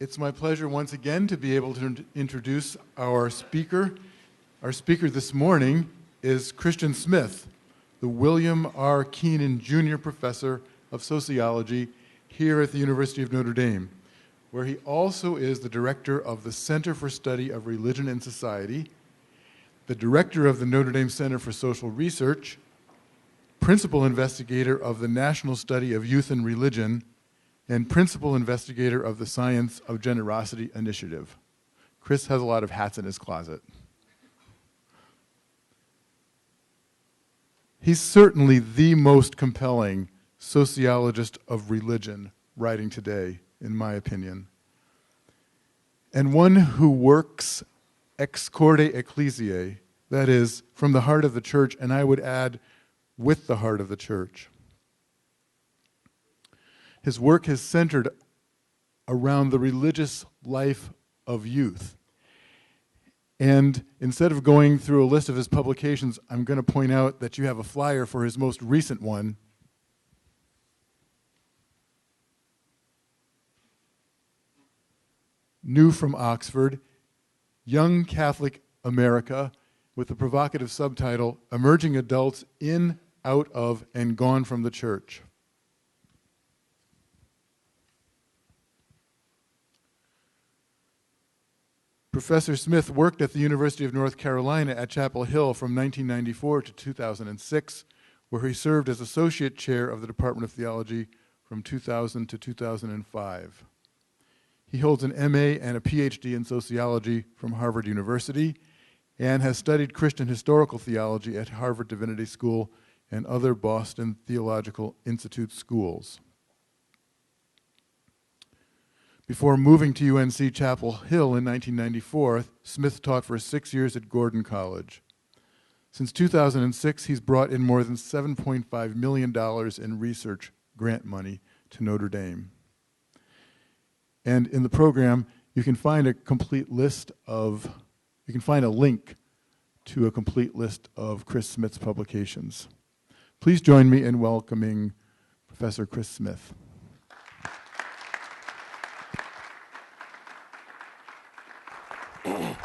It's my pleasure once again to be able to introduce our speaker. Our speaker this morning is Christian Smith, the William R. Kenan Jr. Professor of Sociology here at the University of Notre Dame, where he also is the director of the Center for Study of Religion and Society, the director of the Notre Dame Center for Social Research, principal investigator of the National Study of Youth and Religion, and principal investigator of the Science of Generosity Initiative. Chris has a lot of hats in his closet. He's certainly the most compelling sociologist of religion writing today, in my opinion, and one who works ex corde ecclesiae, that is, from the heart of the church, and I would add, with the heart of the church. His work has centered around the religious life of youth. And instead of going through a list of his publications, I'm going to point out that you have a flyer for his most recent one. New from Oxford, Young Catholic America, with the provocative subtitle, Emerging Adults in, Out of, and Gone from the Church. Professor Smith worked at the University of North Carolina at Chapel Hill from 1994 to 2006, where he served as associate chair of the Department of Theology from 2000 to 2005. He holds an MA and a PhD in sociology from Harvard University and has studied Christian historical theology at Harvard Divinity School and other Boston Theological Institute schools. Before moving to UNC Chapel Hill in 1994, Smith taught for 6 years at Gordon College. Since 2006, he's brought in more than $7.5 million in research grant money to Notre Dame. And in the program, you can find a link to a complete list of Chris Smith's publications. Please join me in welcoming Professor Chris Smith. Are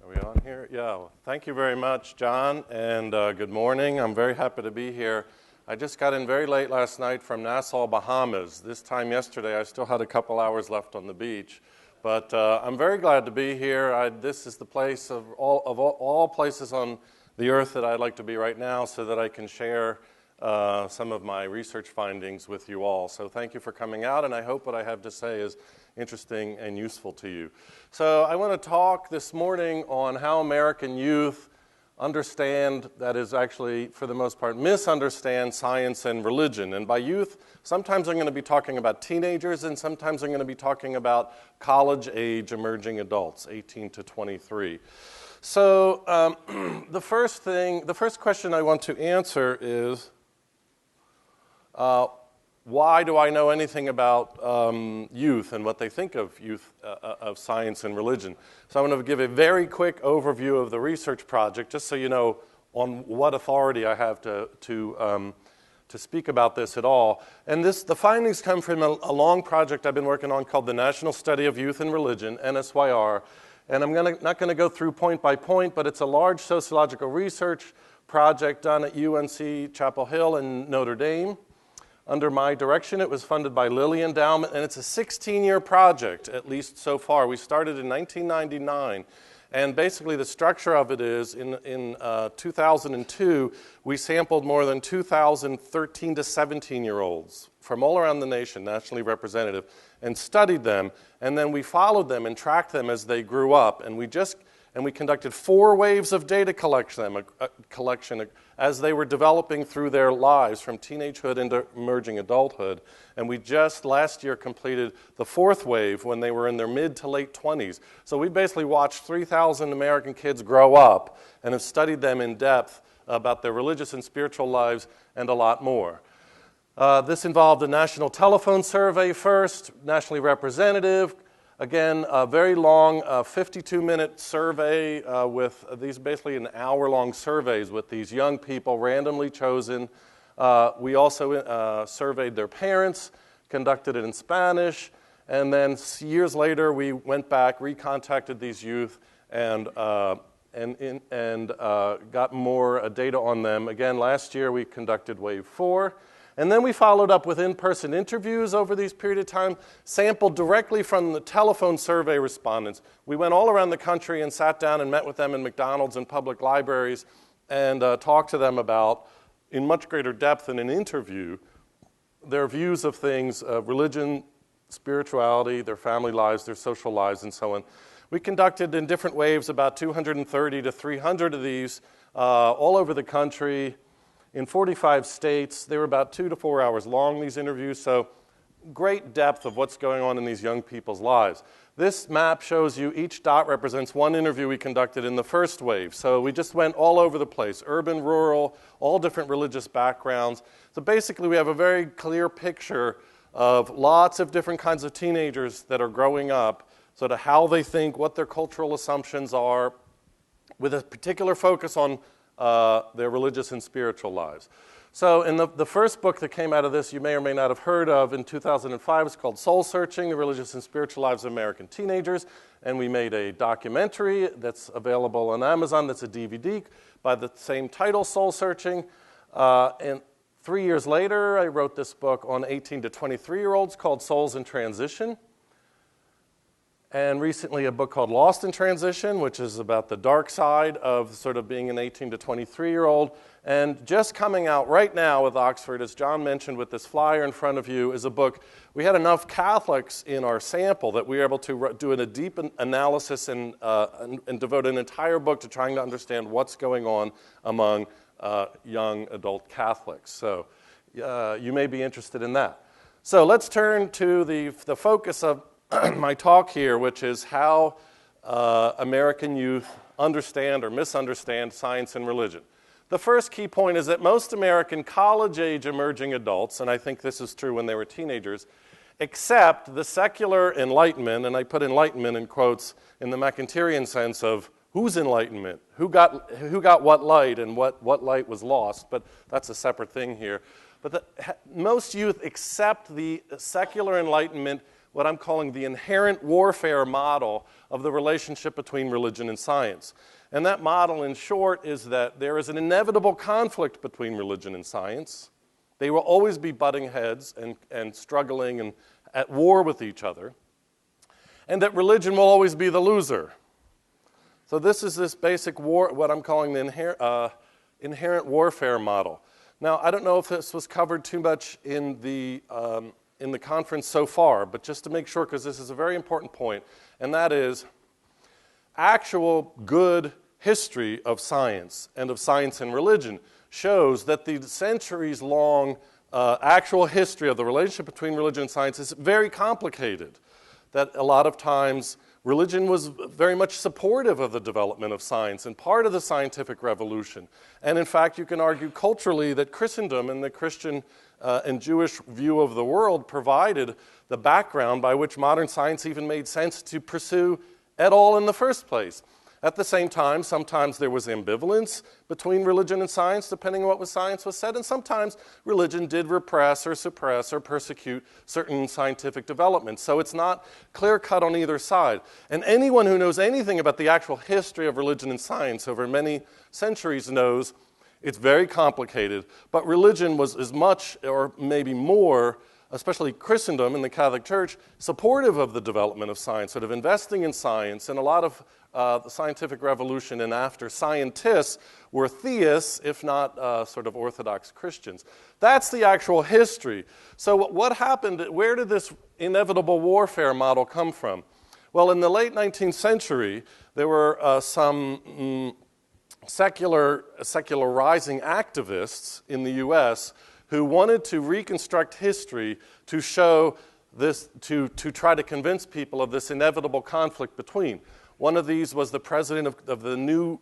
we on here? Yeah. Well, thank you very much, John, and good morning. I'm very happy to be here. I just got in very late last night from Nassau, Bahamas. This time yesterday, I still had a couple hours left on the beach. But I'm very glad to be here. This is the place of all places on the earth that I'd like to be right now so that I can share some of my research findings with you all. So thank you for coming out, and I hope what I have to say is interesting and useful to you. So I want to talk this morning on how American youth understand, that is actually, for the most part, misunderstand science and religion. And by youth, sometimes I'm going to be talking about teenagers, and sometimes I'm going to be talking about college-age emerging adults, 18 to 23. So the first question I want to answer is, why do I know anything about youth and what they think of youth, of science and religion? So I'm going to give a very quick overview of the research project, just so you know on what authority I have to speak about this at all. And the findings come from a long project I've been working on called the National Study of Youth and Religion, NSYR. And I'm not going to go through point by point, but it's a large sociological research project done at UNC Chapel Hill and Notre Dame. Under my direction, it was funded by Lilly Endowment, and it's a 16-year project, at least so far. We started in 1999, and basically the structure of it is, in 2002, we sampled more than 2,000 13 to 17-year-olds from all around the nation, nationally representative, and studied them, and then we followed them and tracked them as they grew up, and we conducted 4 waves of data collection as they were developing through their lives from teenagehood into emerging adulthood. And we just last year completed the 4th wave when they were in their mid to late 20s. So we basically watched 3,000 American kids grow up and have studied them in depth about their religious and spiritual lives and a lot more. This involved a national telephone survey first, nationally representative. Again, a very long 52-minute survey with these basically an hour-long surveys with these young people randomly chosen. We also surveyed their parents, conducted it in Spanish, And then years later, we went back, recontacted these youth, and got more data on them. Again, last year we conducted Wave 4. And then we followed up with in-person interviews over these period of time, sampled directly from the telephone survey respondents. We went all around the country and sat down and met with them in McDonald's and public libraries and talked to them about, in much greater depth than an interview, their views of things, religion, spirituality, their family lives, their social lives, and so on. We conducted in different waves about 230 to 300 of these all over the country in 45 states. They were about 2 to 4 hours long, these interviews, so great depth of what's going on in these young people's lives. This map shows you each dot represents one interview we conducted in the first wave. So we just went all over the place, urban, rural, all different religious backgrounds. So basically we have a very clear picture of lots of different kinds of teenagers that are growing up, sort of how they think, what their cultural assumptions are, with a particular focus on their religious and spiritual lives. So in the first book that came out of this, you may or may not have heard of, in 2005, it's called Soul Searching, The Religious and Spiritual Lives of American Teenagers, and we made a documentary that's available on Amazon that's a DVD by the same title, Soul Searching. And 3 years later, I wrote this book on 18 to 23-year-olds called Souls in Transition. And recently a book called Lost in Transition, which is about the dark side of sort of being an 18 to 23-year-old. And just coming out right now with Oxford, as John mentioned with this flyer in front of you, is a book. We had enough Catholics in our sample that we were able to do a deep analysis and devote an entire book to trying to understand what's going on among young adult Catholics. So you may be interested in that. So let's turn to the focus of my talk here, which is how American youth understand or misunderstand science and religion. The first key point is that most American college-age emerging adults, and I think this is true when they were teenagers, accept the secular Enlightenment, and I put Enlightenment in quotes in the McIntyrean sense of whose Enlightenment, who got what light and what light was lost, but that's a separate thing here. But most youth accept the secular Enlightenment, what I'm calling the inherent warfare model of the relationship between religion and science. And that model, in short, is that there is an inevitable conflict between religion and science. They will always be butting heads and struggling and at war with each other. And that religion will always be the loser. So this is this basic war, what I'm calling the inherent warfare model. Now, I don't know if this was covered too much in the conference so far, but just to make sure, because this is a very important point, and that is actual good history of science and of science and religion shows that the centuries-long actual history of the relationship between religion and science is very complicated, that a lot of times religion was very much supportive of the development of science and part of the scientific revolution. And in fact, you can argue culturally that Christendom and the Christian and Jewish view of the world provided the background by which modern science even made sense to pursue at all in the first place. At the same time, sometimes there was ambivalence between religion and science, depending on what science was said, and sometimes religion did repress or suppress or persecute certain scientific developments. So it's not clear-cut on either side. And anyone who knows anything about the actual history of religion and science over many centuries knows it's very complicated, but religion was as much, or maybe more, especially Christendom and the Catholic Church, supportive of the development of science, sort of investing in science, and a lot of the scientific revolution and after scientists were theists, if not sort of Orthodox Christians. That's the actual history. So what happened, where did this inevitable warfare model come from? Well, in the late 19th century, there were some secularizing activists in the U.S. who wanted to reconstruct history to show this, to try to convince people of this inevitable conflict between. One of these was the president of the new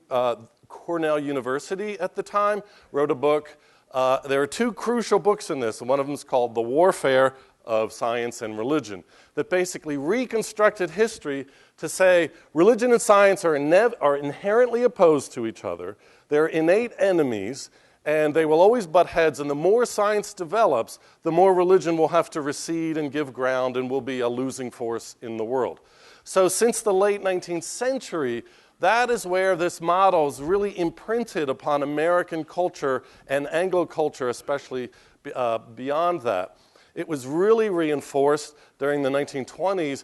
Cornell University at the time, wrote a book. There are two crucial books in this, and one of them is called The Warfare of Science and Religion, that basically reconstructed history to say religion and science are inherently opposed to each other. They're innate enemies, and they will always butt heads, and the more science develops, the more religion will have to recede and give ground and will be a losing force in the world. So since the late 19th century, that is where this model is really imprinted upon American culture and Anglo culture, especially beyond that. It was really reinforced during the 1920s,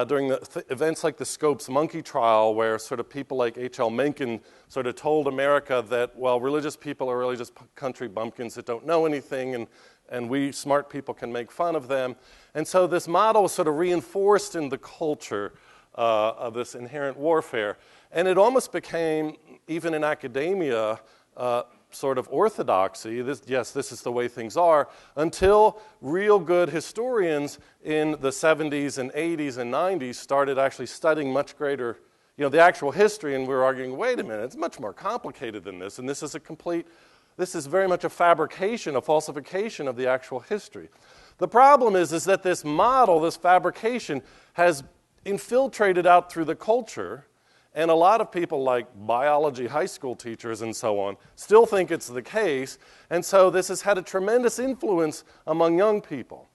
during the events like the Scopes monkey trial, where sort of people like H.L. Mencken sort of told America that, well, religious people are really just country bumpkins that don't know anything, and we smart people can make fun of them. And so this model was sort of reinforced in the culture of this inherent warfare. And it almost became, even in academia, sort of orthodoxy. Yes, this is the way things are, until real good historians in the 70s and 80s and 90s started actually studying much greater, the actual history, and we were arguing, wait a minute, it's much more complicated than this, and this is very much a fabrication, a falsification of the actual history. The problem is that this model, this fabrication, has infiltrated out through the culture. And a lot of people, like biology high school teachers and so on, still think it's the case. And so this has had a tremendous influence among young people.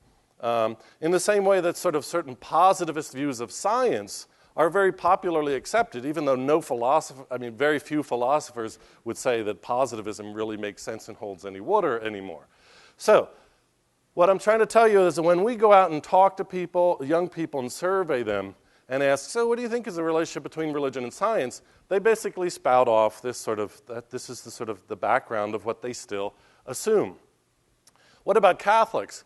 In the same way that sort of certain positivist views of science are very popularly accepted, even though very few philosophers would say that positivism really makes sense and holds any water anymore. So what I'm trying to tell you is that when we go out and talk to people, young people, and survey them, and ask, so what do you think is the relationship between religion and science? They basically spout off this is the sort of the background of what they still assume. What about Catholics?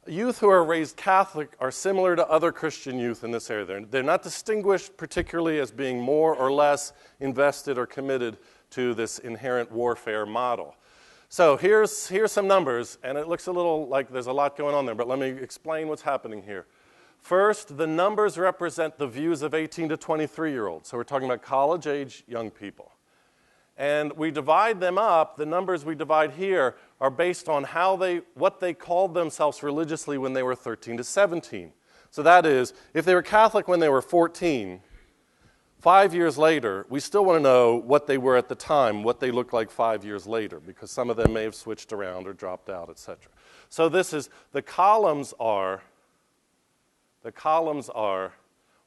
Youth who are raised Catholic are similar to other Christian youth in this area. They're not distinguished particularly as being more or less invested or committed to this inherent warfare model. So here's some numbers, and it looks a little like there's a lot going on there, but let me explain what's happening here. First, the numbers represent the views of 18 to 23-year-olds. So we're talking about college-age young people. And we divide them up. The numbers we divide here are based on what they called themselves religiously when they were 13 to 17. So that is, if they were Catholic when they were 14, 5 years later, we still want to know what they were at the time, what they looked like 5 years later, because some of them may have switched around or dropped out, etc. So the columns are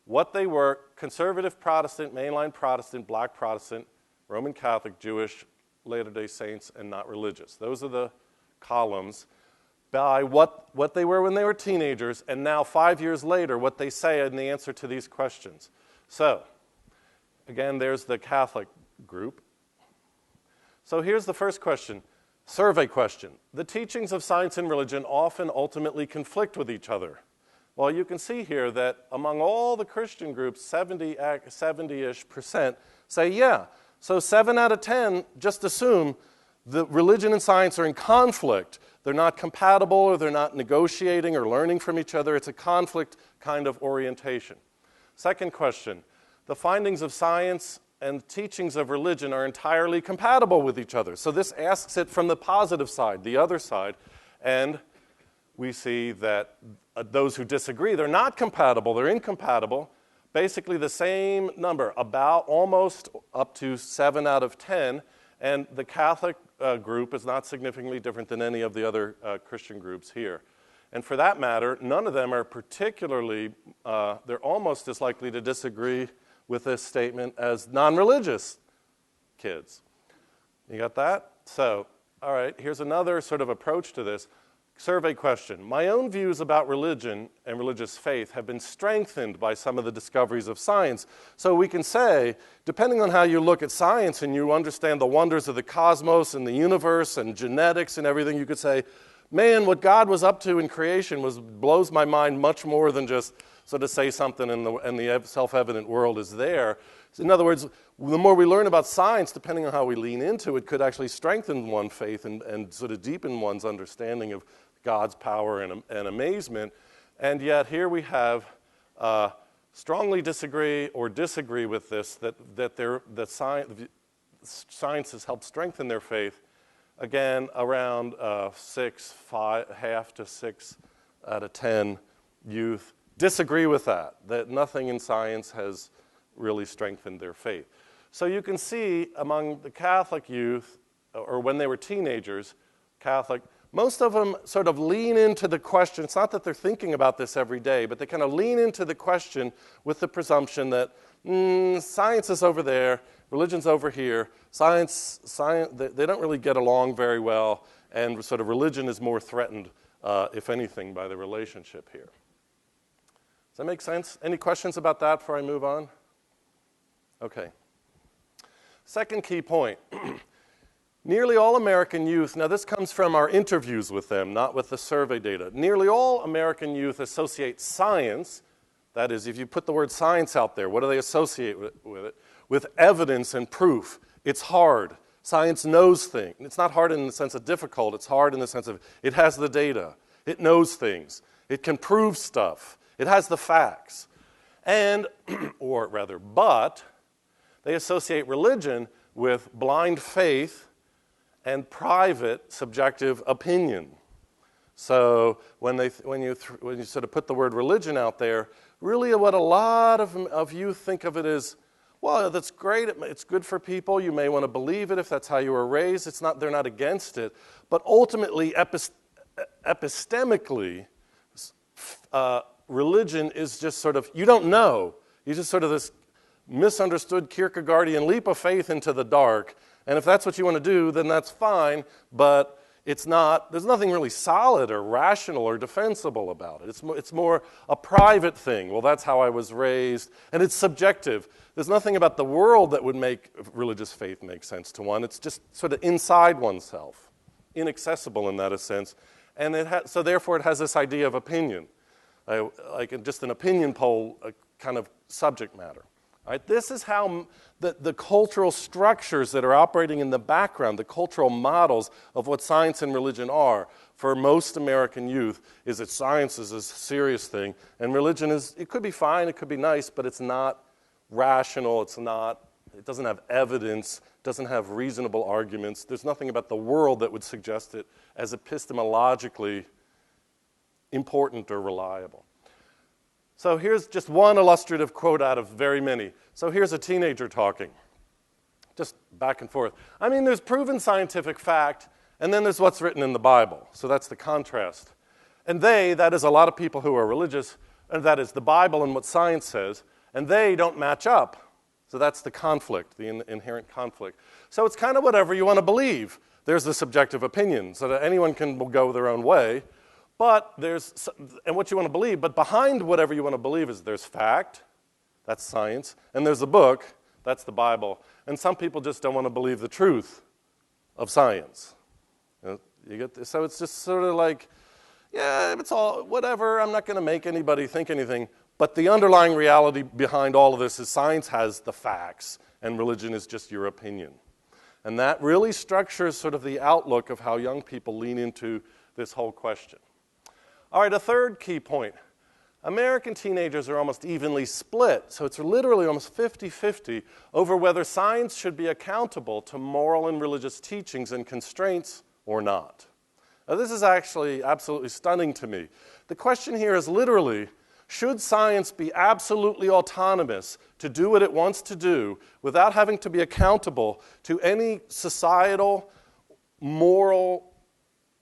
what they were: conservative Protestant, mainline Protestant, black Protestant, Roman Catholic, Jewish, Latter-day Saints, and not religious. Those are the columns by what they were when they were teenagers, and now 5 years later, what they say in the answer to these questions. So, again, there's the Catholic group. So here's the first question, survey question. The teachings of science and religion often ultimately conflict with each other. Well, you can see here that among all the Christian groups, 70-ish% say, yeah. So 7 out of 10 just assume that religion and science are in conflict. They're not compatible, or they're not negotiating or learning from each other. It's a conflict kind of orientation. Second question, the findings of science and teachings of religion are entirely compatible with each other. So this asks it from the positive side, the other side, and we see that those who disagree, they're not compatible, they're incompatible. Basically the same number, about almost up to 7 out of 10, and the Catholic group is not significantly different than any of the other Christian groups here. And for that matter, none of them are particularly, they're almost as likely to disagree with this statement as non-religious kids. You got that? So, all right, here's another sort of approach to this. Survey question. My own views about religion and religious faith have been strengthened by some of the discoveries of science. So we can say, depending on how you look at science and you understand the wonders of the cosmos and the universe and genetics and everything, you could say, man, what God was up to in creation blows my mind much more than just sort of say something and the self-evident world is there. In other words, the more we learn about science, depending on how we lean into it, could actually strengthen one's faith and sort of deepen one's understanding of God's power and amazement. And yet here we have strongly disagree with this, that science has helped strengthen their faith. Again, around half to 6 out of 10 youth disagree with that nothing in science has really strengthened their faith. So you can see among the Catholic youth, or when they were teenagers, Catholic, most of them sort of lean into the question. It's not that they're thinking about this every day, but they kind of lean into the question with the presumption that science is over there, religion's over here, science, they don't really get along very well, and sort of religion is more threatened, if anything, by the relationship here. Does that make sense? Any questions about that before I move on? Okay. Second key point. Nearly all American youth, now this comes from our interviews with them, not with the survey data. Nearly all American youth associate science, that is, if you put the word science out there, what do they associate with it? With evidence and proof. It's hard. Science knows things. It's not hard in the sense of difficult. It's hard in the sense of it has the data. It knows things. It can prove stuff. It has the facts. And, or rather, but they associate religion with blind faith and private subjective opinion. So when you sort of put the word religion out there, really what a lot of you think of it is, well, that's great, it's good for people, you may want to believe it if that's how you were raised, they're not against it, but ultimately, epistemically, religion is just sort of, you don't know, you just sort of this misunderstood Kierkegaardian leap of faith into the dark. And if that's what you want to do, then that's fine, but there's nothing really solid or rational or defensible about it. It's more a private thing. Well, that's how I was raised, and it's subjective. There's nothing about the world that would make religious faith make sense to one. It's just sort of inside oneself, inaccessible in that sense. And so therefore it has this idea of opinion, like just an opinion poll kind of subject matter. Right? This is how the cultural structures that are operating in the background, the cultural models of what science and religion are for most American youth, is that science is a serious thing, and religion it could be fine, it could be nice, but it's not rational, it doesn't have evidence, doesn't have reasonable arguments. There's nothing about the world that would suggest it as epistemologically important or reliable. So here's just one illustrative quote out of very many. So here's a teenager talking, just back and forth. I mean, there's proven scientific fact, and then there's what's written in the Bible. So that's the contrast. And that is a lot of people who are religious, and that is the Bible and what science says, and they don't match up. So that's the conflict, the inherent conflict. So it's kind of whatever you want to believe. There's the subjective opinion, so that anyone can go their own way. But and what you want to believe, but behind whatever you want to believe there's fact, that's science, and there's a book, that's the Bible, and some people just don't want to believe the truth of science. You get this? So it's just sort of like, yeah, it's all, whatever, I'm not going to make anybody think anything, but the underlying reality behind all of this is science has the facts, and religion is just your opinion. And that really structures sort of the outlook of how young people lean into this whole question. All right, a third key point. American teenagers are almost evenly split, so it's literally almost 50-50 over whether science should be accountable to moral and religious teachings and constraints or not. Now, this is actually absolutely stunning to me. The question here is literally, should science be absolutely autonomous to do what it wants to do without having to be accountable to any societal, moral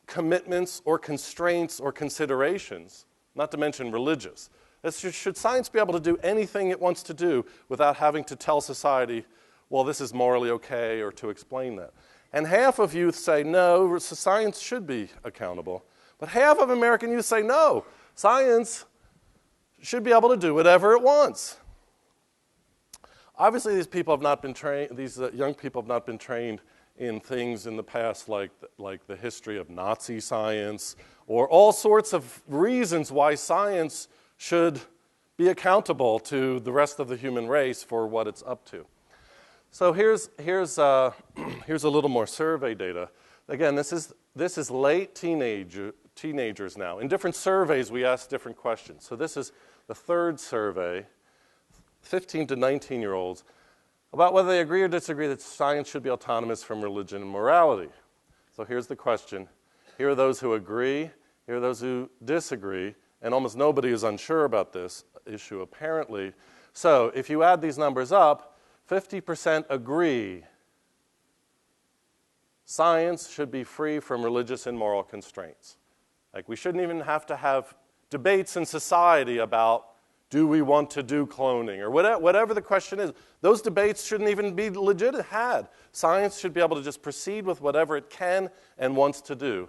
commitments or constraints or considerations, not to mention religious? Should science be able to do anything it wants to do without having to tell society, well, this is morally okay, or to explain that? And half of youth say, no, science should be accountable. But half of American youth say, no, science should be able to do whatever it wants. Obviously, these people have not been trained, these young people have not been trained in things in the past like the history of Nazi science, or all sorts of reasons why science should be accountable to the rest of the human race for what it's up to. So here's a little more survey data. Again, this is late teenagers now. In different surveys, we ask different questions. So this is the third survey, 15 to 19-year-olds, about whether they agree or disagree that science should be autonomous from religion and morality. So here's the question. Here are those who agree, here are those who disagree, and almost nobody is unsure about this issue apparently. So if you add these numbers up, 50% agree, science should be free from religious and moral constraints. Like, we shouldn't even have to have debates in society about, do we want to do cloning, or whatever the question is. Those debates shouldn't even be had. Science should be able to just proceed with whatever it can and wants to do.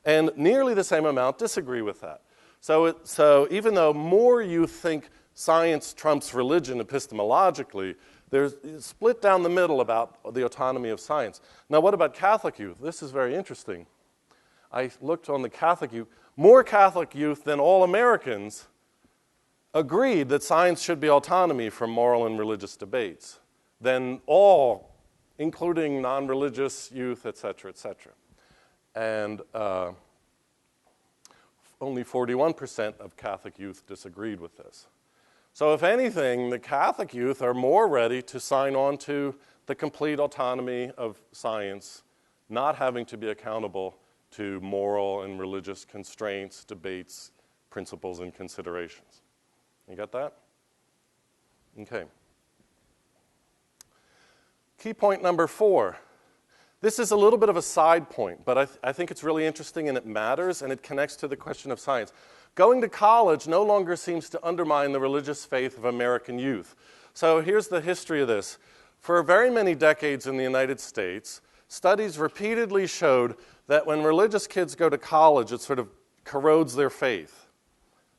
And nearly the same amount disagree with that. So even though more youth think science trumps religion epistemologically, there's split down the middle about the autonomy of science. Now, what about Catholic youth? This is very interesting. I looked on the Catholic youth. More Catholic youth than all Americans agreed that science should be autonomy from moral and religious debates, than all, including non-religious youth, et cetera, et cetera. And only 41% of Catholic youth disagreed with this. So if anything, the Catholic youth are more ready to sign on to the complete autonomy of science, not having to be accountable to moral and religious constraints, debates, principles, and considerations. You got that? Okay. Key point number 4. This is a little bit of a side point, but I think it's really interesting and it matters, and it connects to the question of science. Going to college no longer seems to undermine the religious faith of American youth. So here's the history of this. For very many decades in the United States, studies repeatedly showed that when religious kids go to college, it sort of corrodes their faith.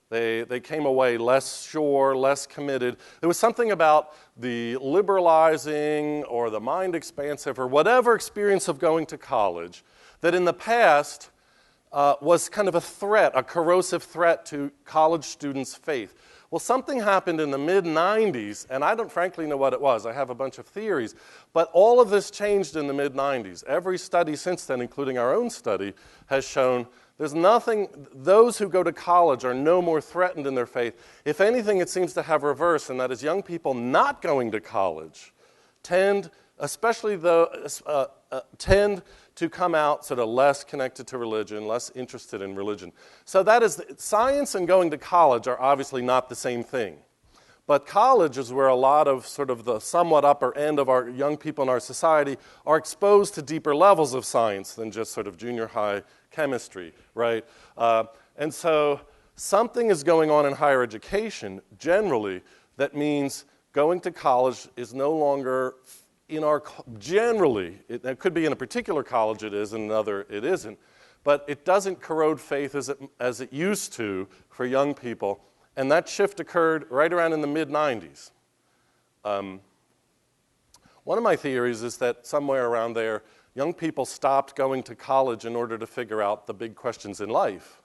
They came away less sure, less committed. There was something about the liberalizing or the mind expansive or whatever experience of going to college that in the past was kind of a threat, a corrosive threat to college students' faith. Well, something happened in the mid-90s, and I don't frankly know what it was. I have a bunch of theories. But all of this changed in the mid-90s. Every study since then, including our own study, has shown there's nothing, those who go to college are no more threatened in their faith. If anything, it seems to have reverse, and that is young people not going to college tend, especially tend to come out sort of less connected to religion, less interested in religion. So that is, science and going to college are obviously not the same thing. But college is where a lot of sort of the somewhat upper end of our young people in our society are exposed to deeper levels of science than just sort of junior high chemistry, right? And so something is going on in higher education generally that means going to college is no longer in our, generally, it could be in a particular college it is, in another it isn't, but it doesn't corrode faith as it used to for young people. And that shift occurred right around in the mid-90s. One of my theories is that somewhere around there, young people stopped going to college in order to figure out the big questions in life.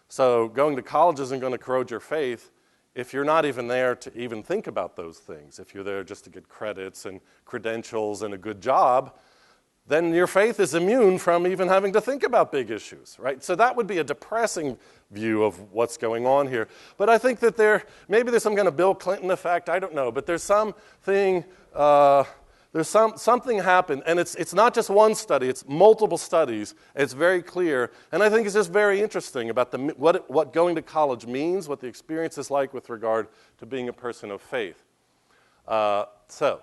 So going to college isn't going to corrode your faith if you're not even there to even think about those things. If you're there just to get credits and credentials and a good job, then your faith is immune from even having to think about big issues, right? So that would be a depressing view of what's going on here. But I think that maybe there's some kind of Bill Clinton effect, I don't know, but there's something, something happened, and it's not just one study, it's multiple studies, it's very clear, and I think it's just very interesting about what going to college means, what the experience is like with regard to being a person of faith. So,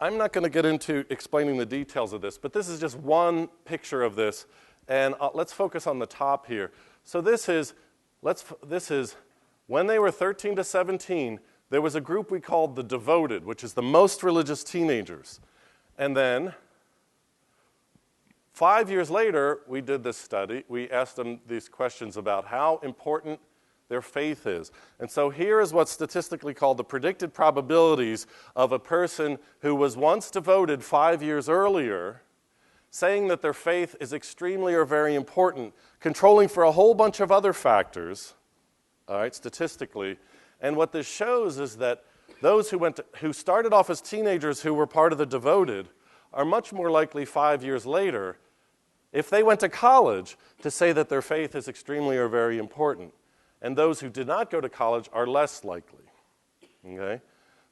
I'm not going to get into explaining the details of this, but this is just one picture of this, and let's focus on the top here. So this is when they were 13 to 17, there was a group we called the devoted, which is the most religious teenagers. And then 5 years later, we did this study. We asked them these questions about how important their faith is. And so here is what's statistically called the predicted probabilities of a person who was once devoted 5 years earlier, saying that their faith is extremely or very important, controlling for a whole bunch of other factors, all right, statistically. And what this shows is that those who started off as teenagers who were part of the devoted are much more likely 5 years later, if they went to college, to say that their faith is extremely or very important. And those who did not go to college are less likely, okay?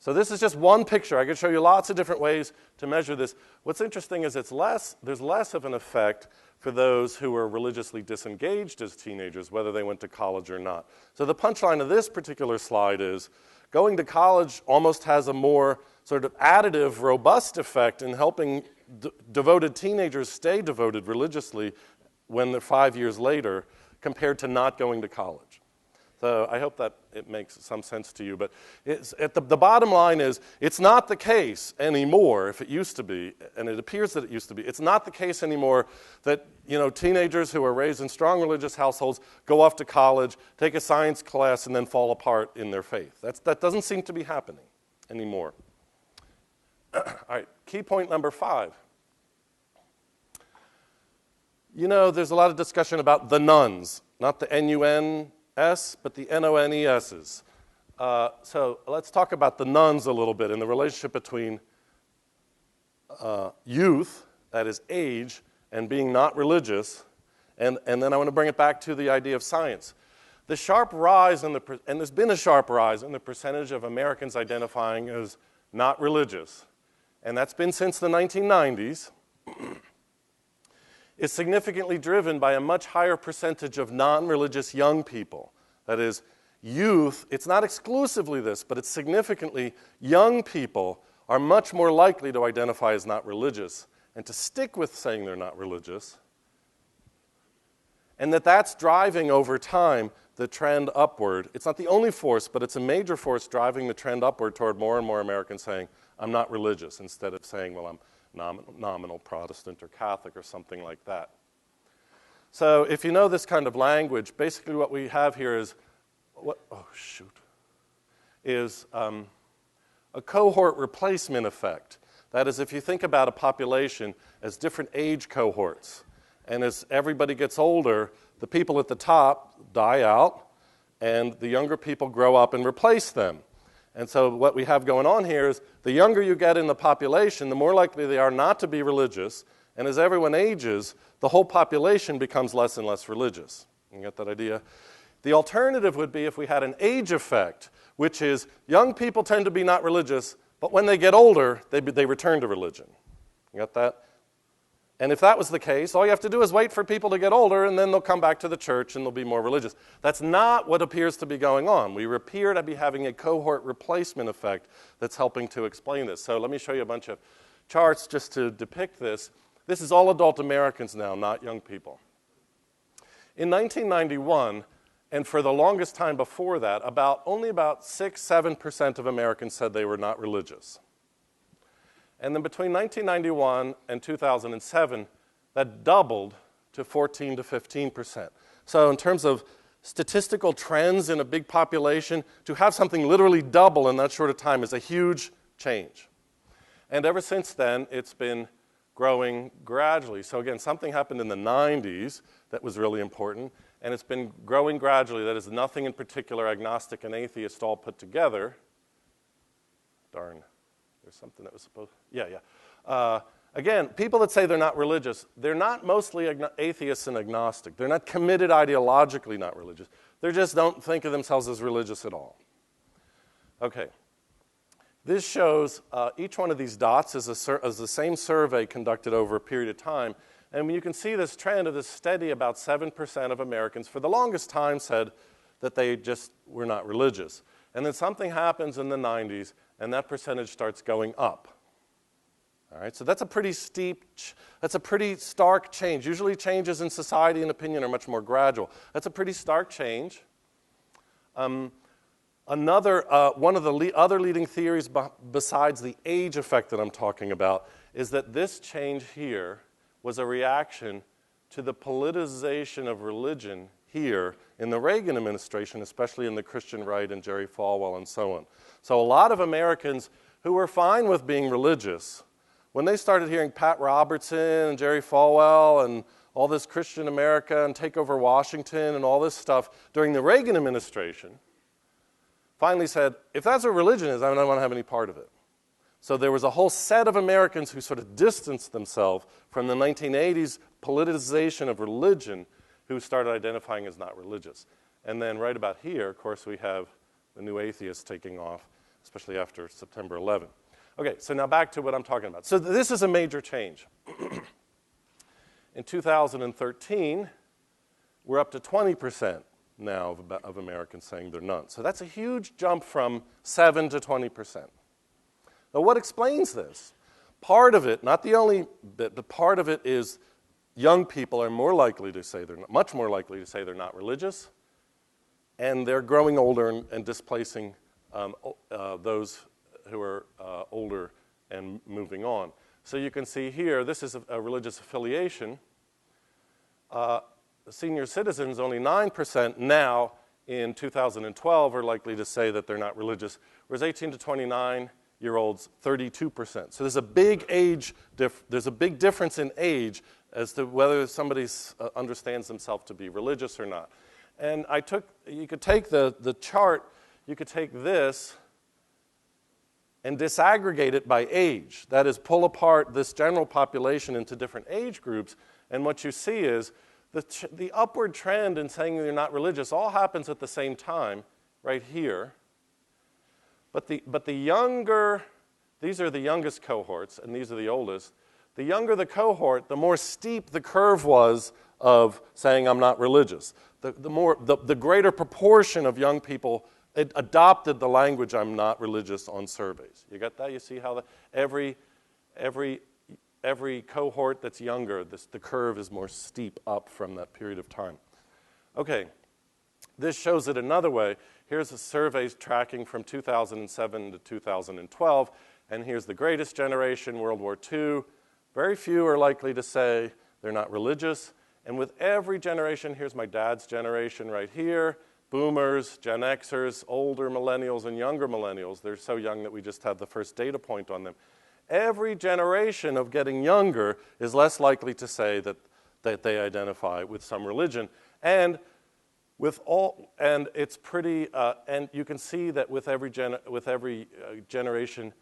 So this is just one picture. I could show you lots of different ways to measure this. What's interesting is there's less of an effect for those who were religiously disengaged as teenagers, whether they went to college or not. So the punchline of this particular slide is going to college almost has a more sort of additive, robust effect in helping devoted teenagers stay devoted religiously when they're 5 years later compared to not going to college. So I hope that it makes some sense to you. But the bottom line is, it's not the case anymore, if it used to be, and it appears that it used to be, it's not the case anymore that teenagers who are raised in strong religious households go off to college, take a science class, and then fall apart in their faith. That doesn't seem to be happening anymore. All right, key point number 5. There's a lot of discussion about the nuns, not the N-U-N-S, but the N-O-N-E-S's. So let's talk about the nuns a little bit and the relationship between youth, that is age, and being not religious, and then I want to bring it back to the idea of science. The sharp rise, and there's been a sharp rise in the percentage of Americans identifying as not religious, and that's been since the 1990s, is significantly driven by a much higher percentage of non-religious young people. That is, youth, it's not exclusively this, but it's significantly young people are much more likely to identify as not religious and to stick with saying they're not religious, and that's driving over time the trend upward. It's not the only force, but it's a major force driving the trend upward toward more and more Americans saying, I'm not religious, instead of saying, well, I'm nominal Protestant or Catholic or something like that. So if you know this kind of language, basically what we have here is a cohort replacement effect. That is, if you think about a population as different age cohorts, and as everybody gets older, the people at the top die out, and the younger people grow up and replace them. And so what we have going on here is the younger you get in the population, the more likely they are not to be religious. And as everyone ages, the whole population becomes less and less religious. You get that idea? The alternative would be if we had an age effect, which is young people tend to be not religious, but when they get older, they return to religion. You got that? And if that was the case, all you have to do is wait for people to get older, and then they'll come back to the church and they'll be more religious. That's not what appears to be going on. We appear to be having a cohort replacement effect that's helping to explain this. So let me show you a bunch of charts just to depict this. This is all adult Americans now, not young people. In 1991, and for the longest time before that, only about 6-7% of Americans said they were not religious. And then between 1991 and 2007, that doubled to 14 to 15%. So in terms of statistical trends in a big population, to have something literally double in that short of time is a huge change. And ever since then, it's been growing gradually. So again, something happened in the 90s that was really important, and it's been growing gradually. That is, nothing in particular, agnostic and atheist all put together. Darn. There's something that was supposed... Yeah. Again, people that say they're not religious, they're not mostly atheists and agnostic. They're not committed ideologically not religious. They just don't think of themselves as religious at all. Okay. This shows each one of these dots is the same survey conducted over a period of time. And you can see this trend of this steady about 7% of Americans for the longest time said that they just were not religious. And then something happens in the 90s, and that percentage starts going up. All right, so that's a pretty stark change. Usually changes in society and opinion are much more gradual. That's a pretty stark change. One of the other leading theories besides the age effect that I'm talking about is that this change here was a reaction to the politicization of religion here in the Reagan administration, especially in the Christian right and Jerry Falwell and so on. So a lot of Americans who were fine with being religious, when they started hearing Pat Robertson and Jerry Falwell and all this Christian America and take over Washington and all this stuff during the Reagan administration, finally said, if that's what religion is, I don't want to have any part of it. So there was a whole set of Americans who sort of distanced themselves from the 1980s politicization of religion who started identifying as not religious. And then right about here, of course, we have the new atheists taking off, especially after September 11. Okay, so now back to what I'm talking about. So this is a major change. In 2013, we're up to 20% now of Americans saying they're nuns. So that's a huge jump from 7 to 20%. Now what explains this? part of it, not the only bit, but part of it is young people are more likely to say much more likely to say they're not religious, and they're growing older and displacing those who are older and moving on. So you can see here, this is a religious affiliation. Senior citizens, only 9% now in 2012 are likely to say that they're not religious, whereas 18 to 29-year-olds, 32%. So there's a big there's a big difference in age as to whether somebody understands themselves to be religious or not. And you could take the chart, you could take this and disaggregate it by age. That is, pull apart this general population into different age groups, and what you see is the upward trend in saying they're not religious all happens at the same time, right here. But the younger, these are the youngest cohorts, and these are the oldest. The younger the cohort, the more steep the curve was of saying I'm not religious. The greater proportion of young people adopted the language I'm not religious on surveys. You got that? You see how every cohort that's younger, the curve is more steep up from that period of time. Okay, this shows it another way. Here's the surveys tracking from 2007 to 2012, and here's the greatest generation, World War II. Very few are likely to say they're not religious, and with every generation, here's my dad's generation right here, boomers, Gen Xers, older millennials, and younger millennials. They're so young that we just have the first data point on them. Every generation of getting younger is less likely to say that they identify with some religion. And it's pretty, and you can see that with every generation,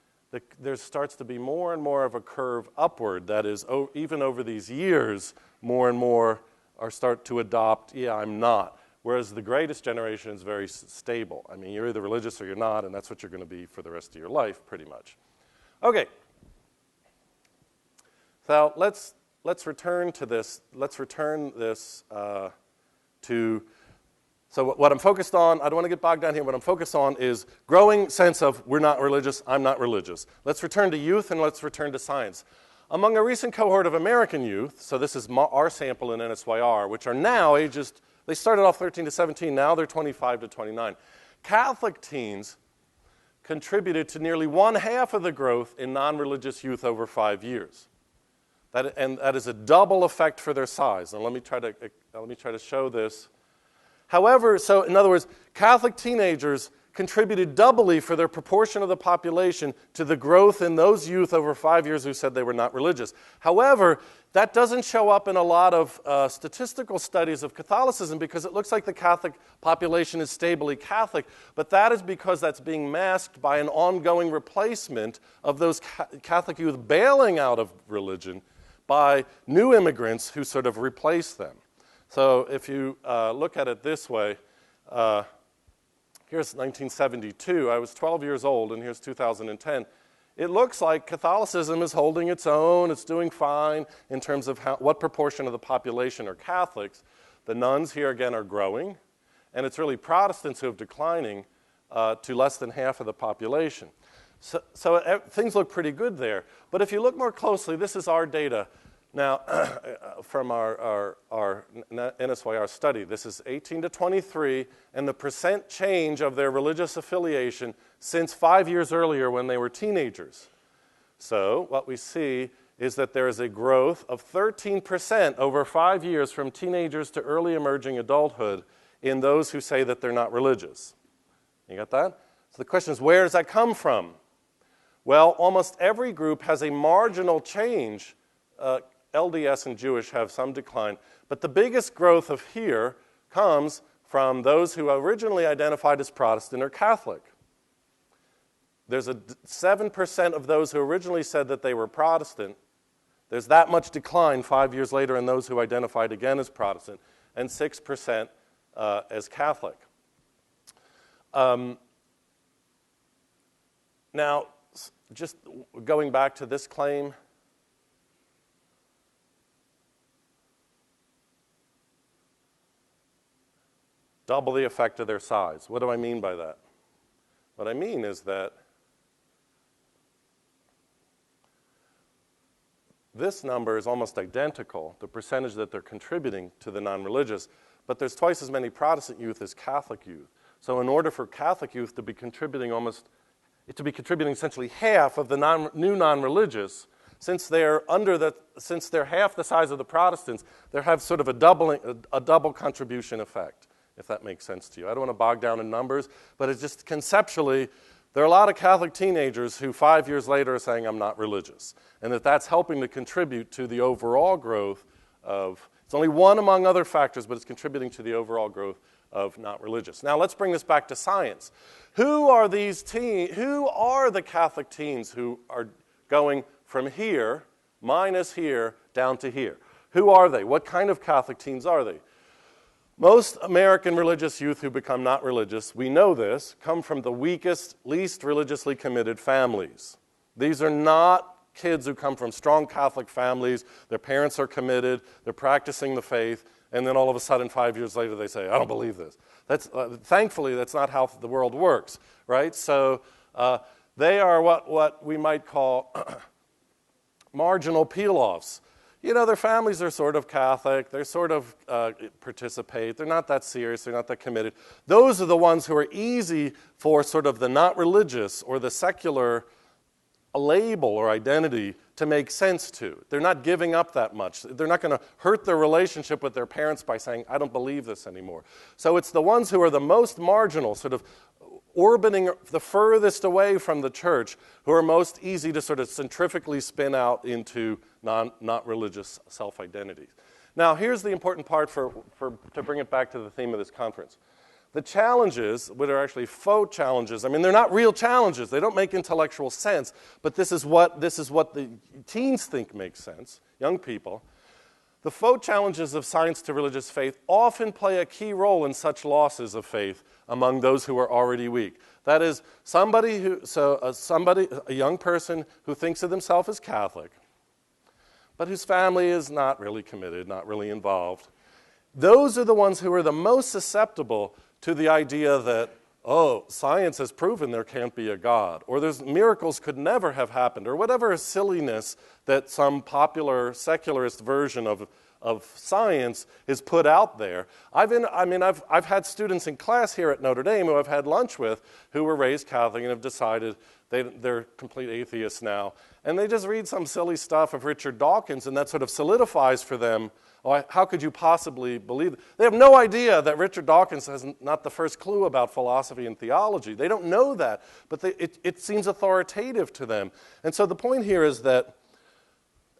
there starts to be more and more of a curve upward. That is, even over these years, more and more start to adopt, yeah, I'm not. Whereas the greatest generation is very stable. I mean, you're either religious or you're not, and that's what you're going to be for the rest of your life, pretty much. Okay. So let's return to this. Let's return this to. So what I'm focused on, I don't want to get bogged down here. What I'm focused on is growing sense of we're not religious, I'm not religious. Let's return to youth and let's return to science. Among a recent cohort of American youth, so this is our sample in NSYR, which are now ages, they started off 13 to 17, now they're 25 to 29. Catholic teens contributed to nearly 1/2 of the growth in non-religious youth over 5 years. That is a double effect for their size. And let me try to show this. However, so in other words, Catholic teenagers contributed doubly for their proportion of the population to the growth in those youth over 5 years who said they were not religious. However, that doesn't show up in a lot of statistical studies of Catholicism because it looks like the Catholic population is stably Catholic, but that is because that's being masked by an ongoing replacement of those Catholic youth bailing out of religion by new immigrants who sort of replace them. So if you look at it this way, here's 1972. I was 12 years old, and here's 2010. It looks like Catholicism is holding its own. It's doing fine in terms of what proportion of the population are Catholics. The nuns here, again, are growing, and it's really Protestants who are declining to less than half of the population. So things look pretty good there. But if you look more closely, this is our data. Now, from our NSYR study, this is 18 to 23, and the percent change of their religious affiliation since 5 years earlier when they were teenagers. So what we see is that there is a growth of 13% over 5 years from teenagers to early emerging adulthood in those who say that they're not religious. You got that? So the question is, where does that come from? Well, almost every group has a marginal change. LDS and Jewish have some decline, but the biggest growth of here comes from those who originally identified as Protestant or Catholic. There's 7% of those who originally said that they were Protestant. There's that much decline 5 years later in those who identified again as Protestant, and 6% as Catholic. Now, just going back to this claim, double the effect of their size. What do I mean by that? What I mean is that this number is almost identical, the percentage that they're contributing to the non-religious, but there's twice as many Protestant youth as Catholic youth. So in order for Catholic youth to be contributing essentially half of the new non-religious, since they're half the size of the Protestants, they have sort of a double contribution effect, if that makes sense to you. I don't want to bog down in numbers, but it's just conceptually, there are a lot of Catholic teenagers who 5 years later are saying, I'm not religious, and that's helping to contribute to the overall growth of, it's only one among other factors, but it's contributing to the overall growth of not religious. Now let's bring this back to science. Who are the Catholic teens who are going from here, minus here, down to here? Who are they? What kind of Catholic teens are they? Most American religious youth who become not religious, we know this, come from the weakest, least religiously committed families. These are not kids who come from strong Catholic families, their parents are committed, they're practicing the faith, and then all of a sudden 5 years later they say, I don't believe this. Thankfully, that's not how the world works, right? So they are what we might call marginal peel-offs. You know, their families are sort of Catholic, they sort of participate, they're not that serious, they're not that committed. Those are the ones who are easy for sort of the not religious or the secular label or identity to make sense to. They're not giving up that much. They're not going to hurt their relationship with their parents by saying, I don't believe this anymore. So it's the ones who are the most marginal, sort of orbiting the furthest away from the church, who are most easy to sort of centrifugally spin out into not religious self-identities. Now, here's the important part to bring it back to the theme of this conference. The challenges, what are actually faux challenges, I mean, they're not real challenges. They don't make intellectual sense, but this is what the teens think makes sense, young people. The faux challenges of science to religious faith often play a key role in such losses of faith among those who are already weak. That is, a young person who thinks of themselves as Catholic, but whose family is not really committed, not really involved. Those are the ones who are the most susceptible to the idea that, oh, science has proven there can't be a God, or miracles could never have happened, or whatever silliness that some popular secularist version of science is put out there. I've had students in class here at Notre Dame who I've had lunch with who were raised Catholic and have decided they're complete atheists now. And they just read some silly stuff of Richard Dawkins, and that sort of solidifies for them, oh, how could you possibly believe it? They have no idea that Richard Dawkins has not the first clue about philosophy and theology. They don't know that, but it seems authoritative to them. And so the point here is that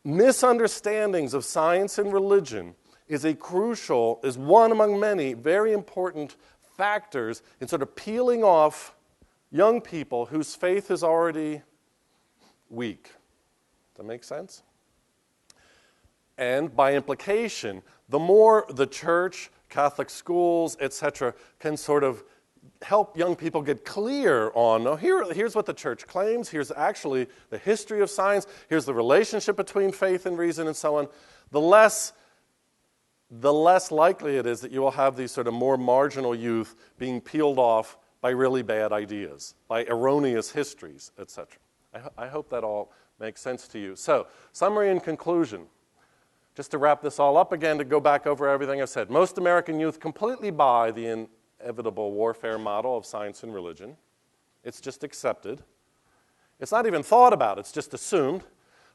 misunderstandings of science and religion is one among many very important factors in sort of peeling off young people whose faith is already weak. Does that make sense? And by implication, the more the church, Catholic schools, etc., can sort of help young people get clear on, no, here's what the church claims, here's actually the history of science, here's the relationship between faith and reason and so on, the less likely it is that you will have these sort of more marginal youth being peeled off by really bad ideas, by erroneous histories, etc. I hope that all makes sense to you. So, summary and conclusion. Just to wrap this all up again, to go back over everything I've said. Most American youth completely buy the inevitable warfare model of science and religion. It's just accepted. It's not even thought about, it's just assumed.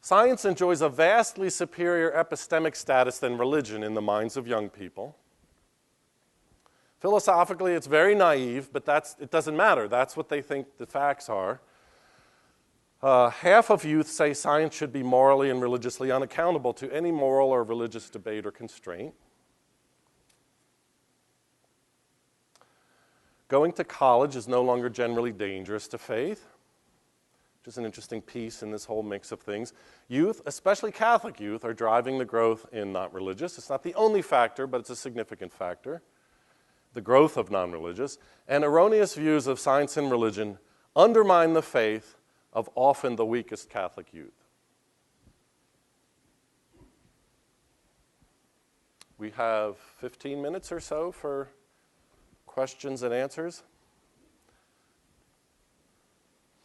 Science enjoys a vastly superior epistemic status than religion in the minds of young people. Philosophically, it's very naive, but it doesn't matter. That's what they think the facts are. Half of youth say science should be morally and religiously unaccountable to any moral or religious debate or constraint. Going to college is no longer generally dangerous to faith, which is an interesting piece in this whole mix of things. Youth, especially Catholic youth, are driving the growth in not religious. It's not the only factor, but it's a significant factor, the growth of non-religious. And erroneous views of science and religion undermine the faith of often the weakest Catholic youth. We have 15 minutes or so for questions and answers.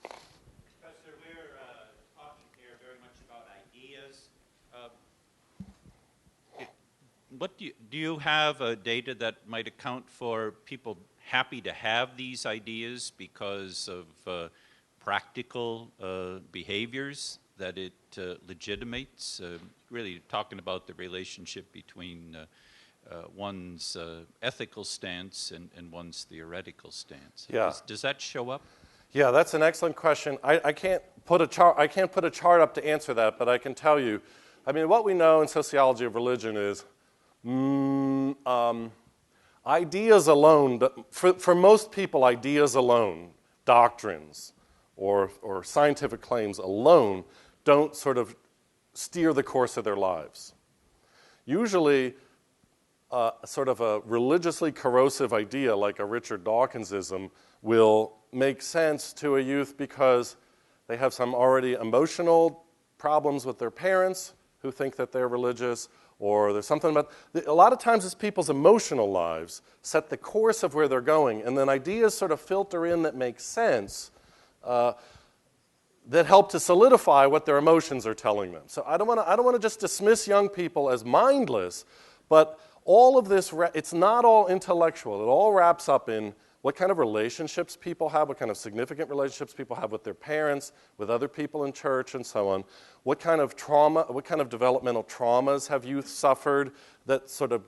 Professor, we're talking here very much about ideas what do you have data that might account for people happy to have these ideas because of practical behaviors that it legitimates? Really talking about the relationship between one's ethical stance and one's theoretical stance. Yeah. Does that show up? Yeah, that's an excellent question. I can't put a chart up to answer that, but I can tell you. I mean, what we know in sociology of religion is ideas alone. For most people, ideas alone, doctrines, or scientific claims alone, don't sort of steer the course of their lives. Usually, sort of a religiously corrosive idea like a Richard Dawkinsism will make sense to a youth because they have some already emotional problems with their parents who think that they're religious, or there's something about, a lot of times it's people's emotional lives set the course of where they're going, and then ideas sort of filter in that make sense, that help to solidify what their emotions are telling them. So I don't want to just dismiss young people as mindless, but all of this, it's not all intellectual. It all wraps up in what kind of relationships people have, what kind of significant relationships people have with their parents, with other people in church, and so on. What kind of trauma, what kind of developmental traumas have youth suffered that sort of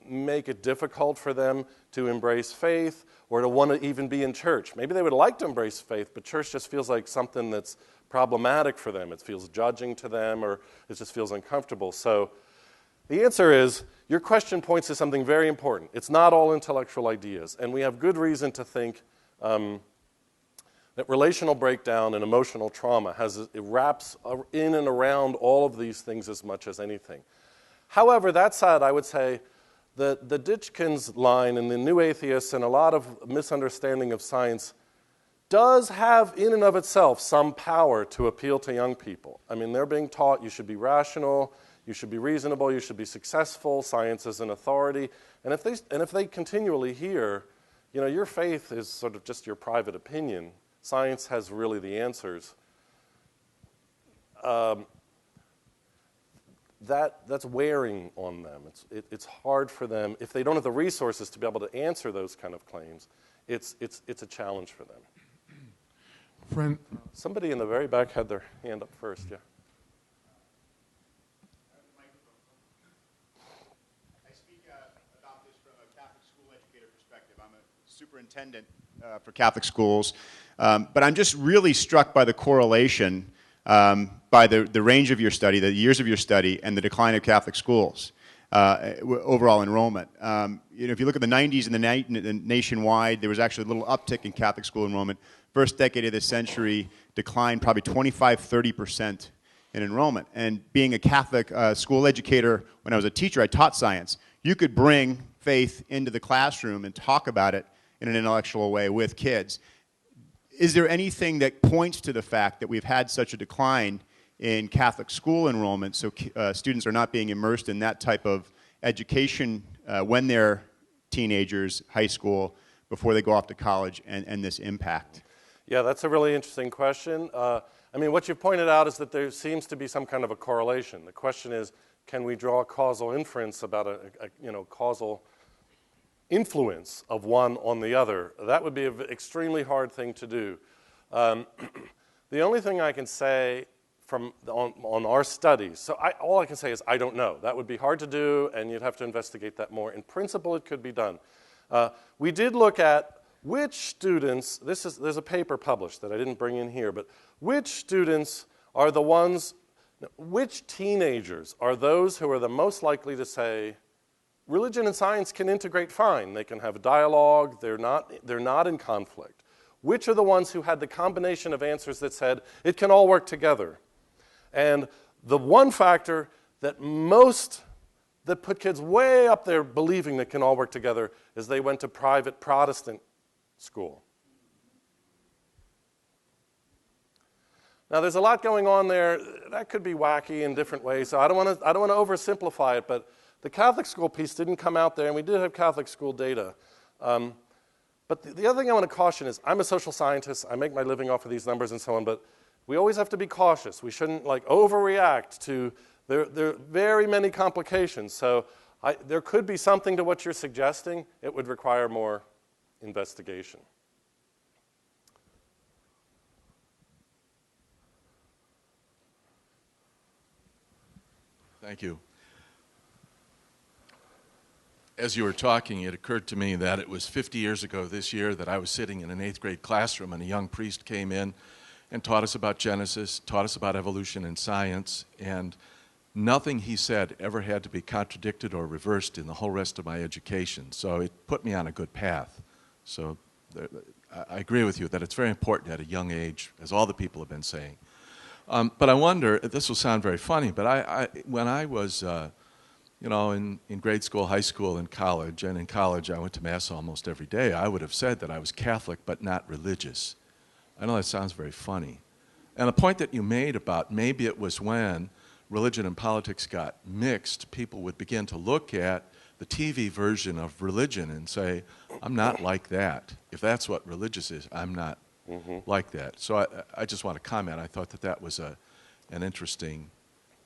make it difficult for them to embrace faith or to want to even be in church? Maybe they would like to embrace faith, but church just feels like something that's problematic for them. It feels judging to them, or it just feels uncomfortable. So the answer is, your question points to something very important. It's not all intellectual ideas, and we have good reason to think that relational breakdown and emotional trauma it wraps in and around all of these things as much as anything. However, that said, I would say that the Ditchkins line and the New Atheists and a lot of misunderstanding of science does have in and of itself some power to appeal to young people. I mean, they're being taught you should be rational, you should be reasonable, you should be successful, science is an authority. And if they continually hear, your faith is sort of just your private opinion, science has really the answers, that's wearing on them. It's hard for them. If they don't have the resources to be able to answer those kind of claims, it's a challenge for them. Friend, somebody in the very back had their hand up first, yeah. I speak about this from a Catholic school educator perspective. I'm a superintendent for Catholic schools, but I'm just really struck by the correlation by the range of your study, the years of your study, and the decline of Catholic schools, overall enrollment. If you look at the 90s and the nationwide, there was actually a little uptick in Catholic school enrollment. First decade of this century declined probably 25-30% in enrollment. And being a Catholic school educator, when I was a teacher, I taught science. You could bring faith into the classroom and talk about it in an intellectual way with kids. Is there anything that points to the fact that we've had such a decline in Catholic school enrollment, so students are not being immersed in that type of education when they're teenagers, high school, before they go off to college, and this impact? Yeah, that's a really interesting question. I mean, what you've pointed out is that there seems to be some kind of a correlation. The question is, can we draw a causal inference about a causal influence of one on the other? That would be an extremely hard thing to do. The only thing I can say on our studies, so all I can say is I don't know. That would be hard to do, and you'd have to investigate that more. In principle, it could be done. We did look at which students, there's a paper published that I didn't bring in here, but which students are the ones, which teenagers are those who are the most likely to say, religion and science can integrate fine. They can have a dialogue. They're not in conflict. Which are the ones who had the combination of answers that said, it can all work together? And the one factor that put kids way up there believing that can all work together is they went to private Protestant school. Now, there's a lot going on there. That could be wacky in different ways, so I don't want to oversimplify it, but the Catholic school piece didn't come out there, and we did have Catholic school data. But the other thing I want to caution is, I'm a social scientist. I make my living off of these numbers and so on, but we always have to be cautious. We shouldn't overreact to, there are very many complications. So There could be something to what you're suggesting. It would require more investigation. Thank you. As you were talking, it occurred to me that it was 50 years ago this year that I was sitting in an 8th grade classroom and a young priest came in and taught us about Genesis, taught us about evolution and science, and nothing he said ever had to be contradicted or reversed in the whole rest of my education. So it put me on a good path. So I agree with you that it's very important at a young age, as all the people have been saying. But I wonder, this will sound very funny, but when I was in grade school, high school, and college, and in college I went to Mass almost every day, I would have said that I was Catholic but not religious. I know that sounds very funny. And the point that you made about maybe it was when religion and politics got mixed, people would begin to look at the TV version of religion and say, I'm not like that. If that's what religious is, I'm not like that. So I just want to comment. I thought that was an interesting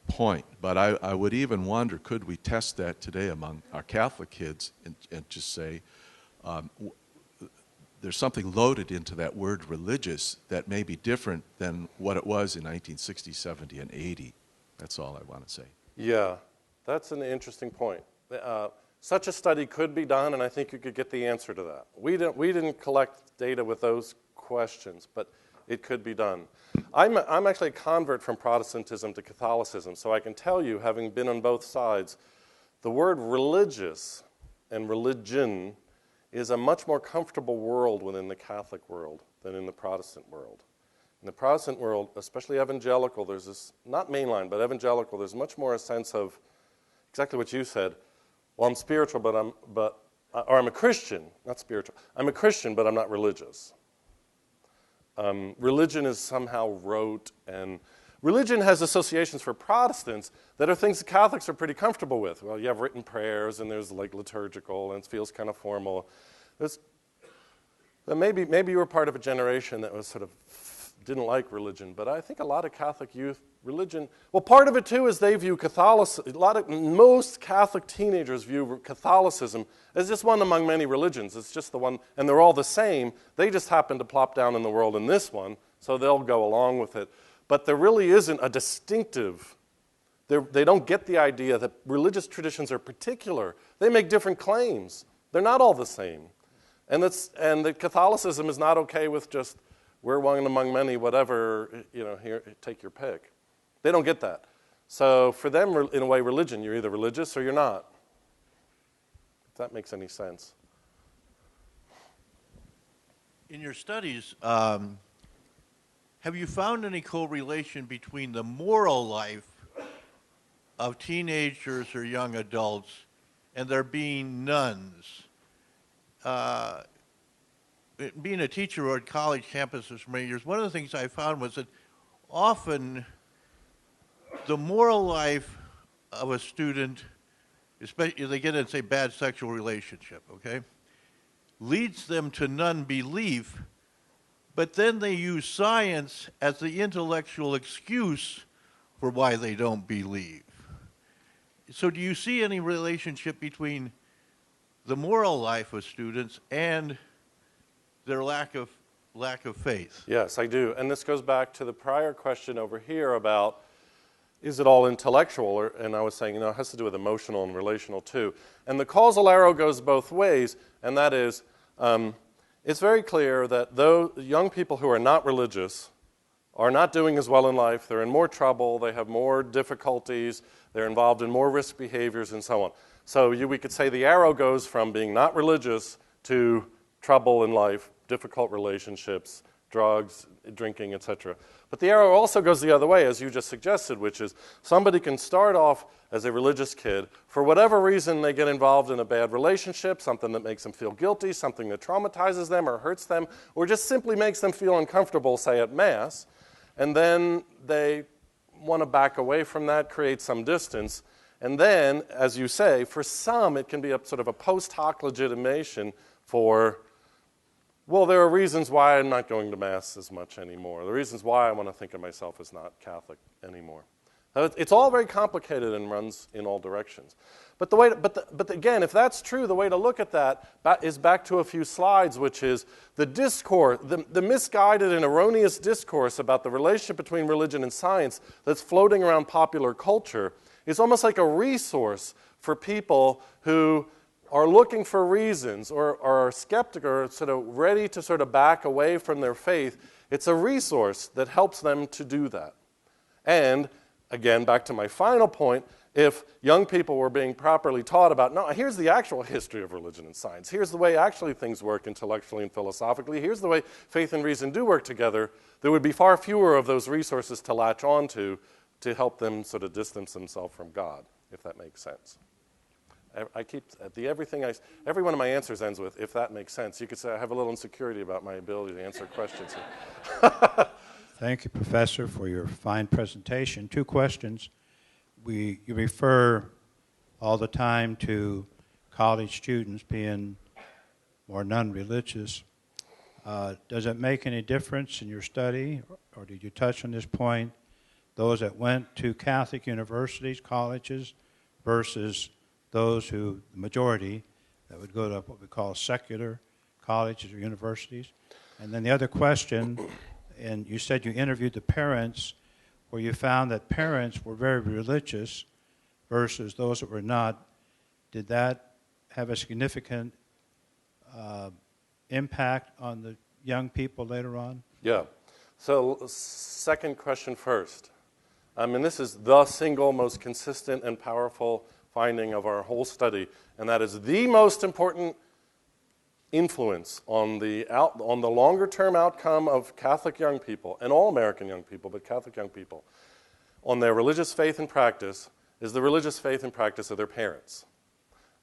point. But I would even wonder, could we test that today among our Catholic kids and just say, there's something loaded into that word religious that may be different than what it was in 1960, 70, and 80. That's all I want to say. Yeah, that's an interesting point. Such a study could be done, and I think you could get the answer to that. We didn't collect data with those questions, but it could be done. I'm actually a convert from Protestantism to Catholicism, so I can tell you, having been on both sides, the word religious and religion is a much more comfortable world within the Catholic world than in the Protestant world. In the Protestant world, especially evangelical, there's this, not mainline, but evangelical, there's much more a sense of exactly what you said. Well, I'm spiritual, or I'm a Christian, not spiritual. I'm a Christian, but I'm not religious. Religion is somehow rote, and religion has associations for Protestants that are things that Catholics are pretty comfortable with. Well, you have written prayers, and there's like liturgical, and it feels kind of formal. Maybe you were part of a generation that was sort of didn't like religion, but I think a lot of Catholic youth, religion, well, part of it too is they view Catholicism, most Catholic teenagers view Catholicism as just one among many religions. It's just the one, and they're all the same. They just happen to plop down in the world in this one, so they'll go along with it. But there really isn't a distinctive, they don't get the idea that religious traditions are particular. They make different claims. They're not all the same. And that Catholicism is not okay with just, we're one among many, whatever, here, take your pick. They don't get that. So for them, in a way, religion, you're either religious or you're not. If that makes any sense. In your studies, have you found any correlation between the moral life of teenagers or young adults and there being nuns? Being a teacher on college campuses for many years, one of the things I found was that often the moral life of a student, especially if they get in, say, bad sexual relationship, okay, leads them to non-belief, but then they use science as the intellectual excuse for why they don't believe. So do you see any relationship between the moral life of students and their lack of faith? Yes, I do. And this goes back to the prior question over here about, is it all intellectual? And I was saying, it has to do with emotional and relational too. And the causal arrow goes both ways, and that is, it's very clear that though young people who are not religious are not doing as well in life, they're in more trouble, they have more difficulties, they're involved in more risk behaviors, and so on. So we could say the arrow goes from being not religious to trouble in life, difficult relationships, drugs, drinking, etc. But the arrow also goes the other way, as you just suggested, which is somebody can start off as a religious kid. For whatever reason, they get involved in a bad relationship, something that makes them feel guilty, something that traumatizes them or hurts them, or just simply makes them feel uncomfortable, say at Mass. And then they want to back away from that, create some distance. And then, as you say, for some, it can be a sort of a post hoc legitimation for, well, there are reasons why I'm not going to Mass as much anymore. The reasons why I want to think of myself as not Catholic anymore. It's all very complicated and runs in all directions. But again, if that's true, the way to look at that is back to a few slides, which is the discourse, the misguided and erroneous discourse about the relationship between religion and science that's floating around popular culture is almost like a resource for people who are looking for reasons or are skeptical or sort of ready to sort of back away from their faith. It's a resource that helps them to do that. And again, back to my final point, if young people were being properly taught about, no, here's the actual history of religion and science. Here's the way actually things work intellectually and philosophically. Here's the way faith and reason do work together. There would be far fewer of those resources to latch onto to help them sort of distance themselves from God, if that makes sense. I keep, every one of my answers ends with, if that makes sense. You could say I have a little insecurity about my ability to answer questions. Thank you, Professor, for your fine presentation. 2 questions. You refer all the time to college students being more non-religious. Does it make any difference in your study, or did you touch on this point, those that went to Catholic universities, colleges, versus those who, the majority, that would go to what we call secular colleges or universities? And then the other question, and you said you interviewed the parents, where you found that parents were very religious versus those that were not. Did that have a significant impact on the young people later on? Yeah. So second question first. This is the single most consistent and powerful finding of our whole study, and that is the most important influence on the longer-term outcome of Catholic young people, and all American young people, but Catholic young people, on their religious faith and practice is the religious faith and practice of their parents.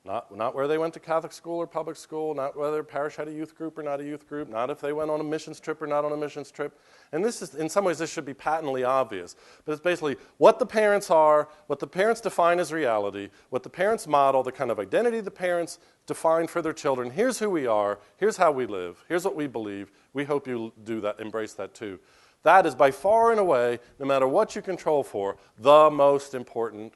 Not where they went to Catholic school or public school, not whether their parish had a youth group or not a youth group, not if they went on a missions trip or not on a missions trip. And this is, in some ways, this should be patently obvious. But it's basically what the parents are, what the parents define as reality, what the parents model, the kind of identity the parents define for their children. Here's who we are. Here's how we live. Here's what we believe. We hope you do that, embrace that too. That is by far and away, no matter what you control for, the most important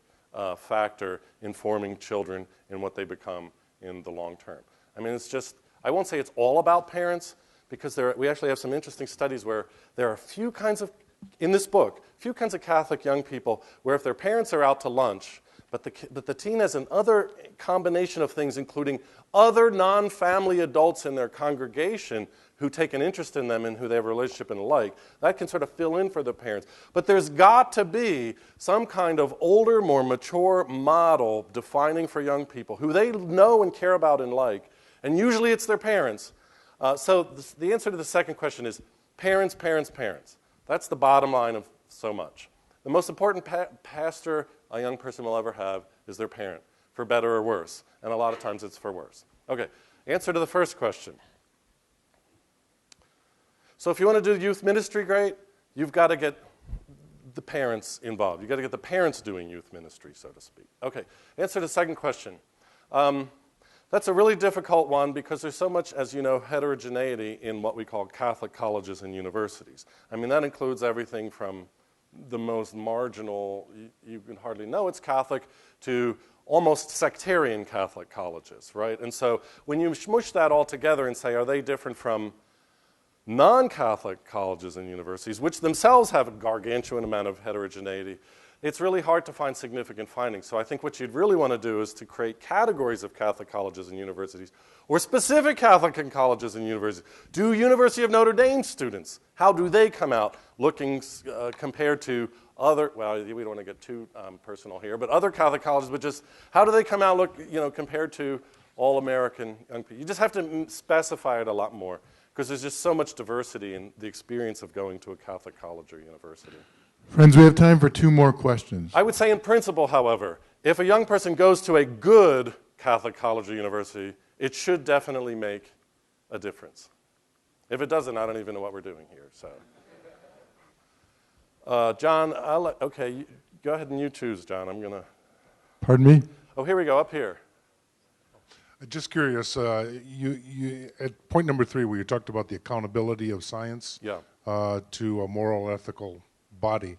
factor in forming children in what they become in the long term. It's just, I won't say it's all about parents, because we actually have some interesting studies where there are a few kinds of, in this book, few kinds of Catholic young people where if their parents are out to lunch, but the teen has an other combination of things, including other non-family adults in their congregation who take an interest in them and who they have a relationship and like, that can sort of fill in for the parents. But there's got to be some kind of older, more mature model defining for young people who they know and care about and like, and usually it's their parents. So the answer to the second question is parents, parents, parents. That's the bottom line of so much. The most important pastor a young person will ever have is their parent, for better or worse, and a lot of times it's for worse. Okay, answer to the first question. So if you want to do youth ministry, great. You've got to get the parents involved. You've got to get the parents doing youth ministry, so to speak. Okay, answer to the second question. That's a really difficult one because there's so much, as you know, heterogeneity in what we call Catholic colleges and universities. That includes everything from the most marginal, you can hardly know it's Catholic, to almost sectarian Catholic colleges, right? And so when you smush that all together and say, are they different from non-Catholic colleges and universities, which themselves have a gargantuan amount of heterogeneity, it's really hard to find significant findings. So I think what you'd really want to do is to create categories of Catholic colleges and universities, or specific Catholic colleges and universities. Do University of Notre Dame students, how do they come out looking compared to other, well, we don't want to get too personal here, but other Catholic colleges, but just how do they come out look, compared to all American young people? You just have to specify it a lot more, because there's just so much diversity in the experience of going to a Catholic college or university. Friends, we have time for 2 more questions. I would say in principle, however, if a young person goes to a good Catholic college or university, it should definitely make a difference. If it doesn't, I don't even know what we're doing here. So, John, okay, go ahead and you choose, John. I'm going to... Pardon me? Oh, here we go, up here. Just curious, you at point number 3, where you talked about the accountability of science Yeah. To a moral, ethical body,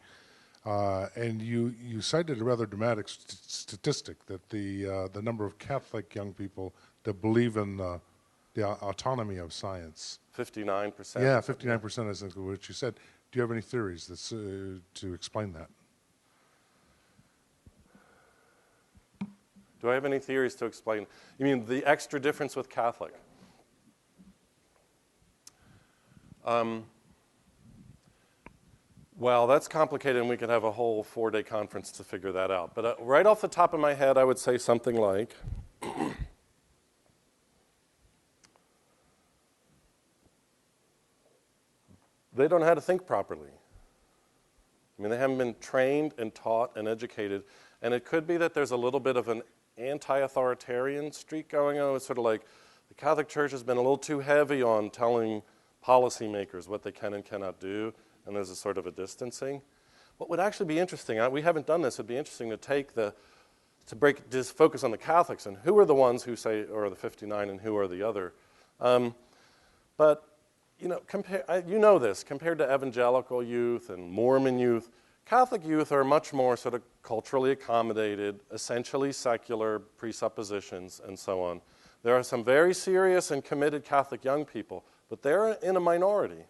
And you cited a rather dramatic statistic that the number of Catholic young people that believe in the autonomy of science. 59%. Yeah, 59% is what you said. Do you have any theories that's, to explain that? Do I have any theories to explain? You mean the extra difference with Catholic? Well, that's complicated, and we could have a whole 4-day conference to figure that out. But right off the top of my head, I would say something like, they don't know how to think properly. I mean, they haven't been trained and taught and educated. And it could be that there's a little bit of an anti-authoritarian streak going on. It's sort of like the Catholic Church has been a little too heavy on telling policymakers what they can and cannot do, and there's a sort of a distancing. What would actually be interesting, we haven't done this, it'd be interesting to take just focus on the Catholics and who are the ones who say, or the 59, and who are the other. But you know this, compared to evangelical youth and Mormon youth, Catholic youth are much more sort of culturally accommodated, essentially secular presuppositions, and so on. There are some very serious and committed Catholic young people, but they're in a minority.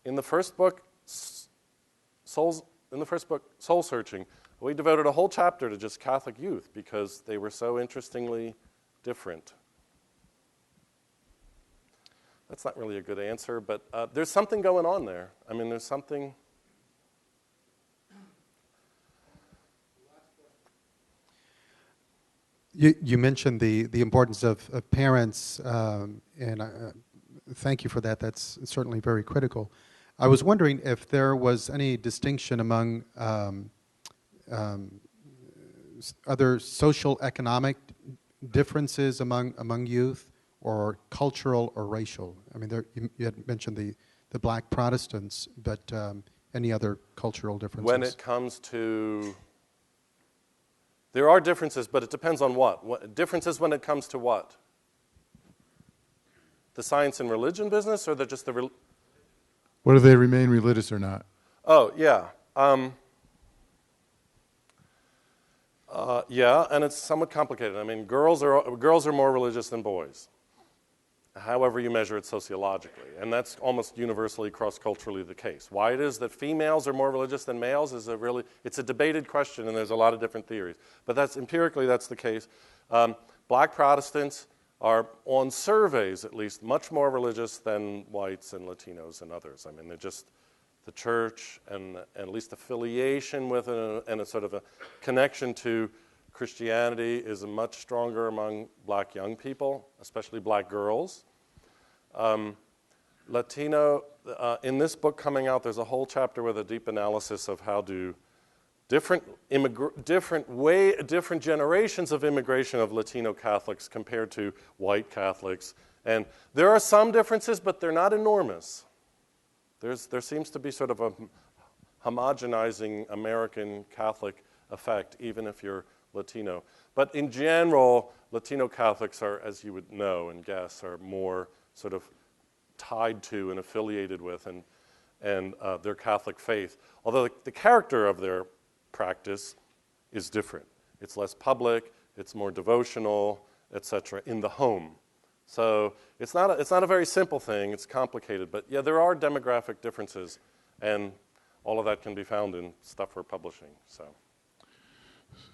In the first book, Soul Searching, we devoted a whole chapter to just Catholic youth because they were so interestingly different. That's not really a good answer, but there's something going on there. I mean, there's something. You mentioned the importance of parents, and thank you for that. That's certainly very critical. I was wondering if there was any distinction among other social economic differences among youth, or cultural or racial. I mean, you had mentioned the black Protestants, but any other cultural differences? When it comes to, there are differences, but it depends on what? Differences when it comes to what? The science and religion business, or just the... Whether they remain religious or not. Oh, yeah. Yeah, and it's somewhat complicated. I mean, girls are more religious than boys, however you measure it sociologically. And that's almost universally cross-culturally the case. Why it is that females are more religious than males is it's a debated question, and there's a lot of different theories. But empirically that's the case. Black Protestants are, on surveys at least, much more religious than whites and Latinos and others. I mean, they're just the church and at least affiliation with it and a sort of a connection to Christianity is much stronger among black young people, especially black girls. Latino, in this book coming out, there's a whole chapter with a deep analysis of how do different generations of immigration of Latino Catholics compared to white Catholics. And there are some differences, but they're not enormous. There seems to be sort of a homogenizing American Catholic effect, even if you're Latino. But in general, Latino Catholics are, as you would know and guess, are more sort of tied to and affiliated with and their Catholic faith. Although the character of their practice is different. It's less public, it's more devotional, etc., in the home. So it's not a very simple thing, it's complicated, but yeah, there are demographic differences, and all of that can be found in stuff we're publishing.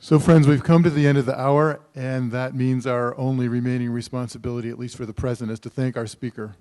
So friends, we've come to the end of the hour, and that means our only remaining responsibility, at least for the present, is to thank our speaker.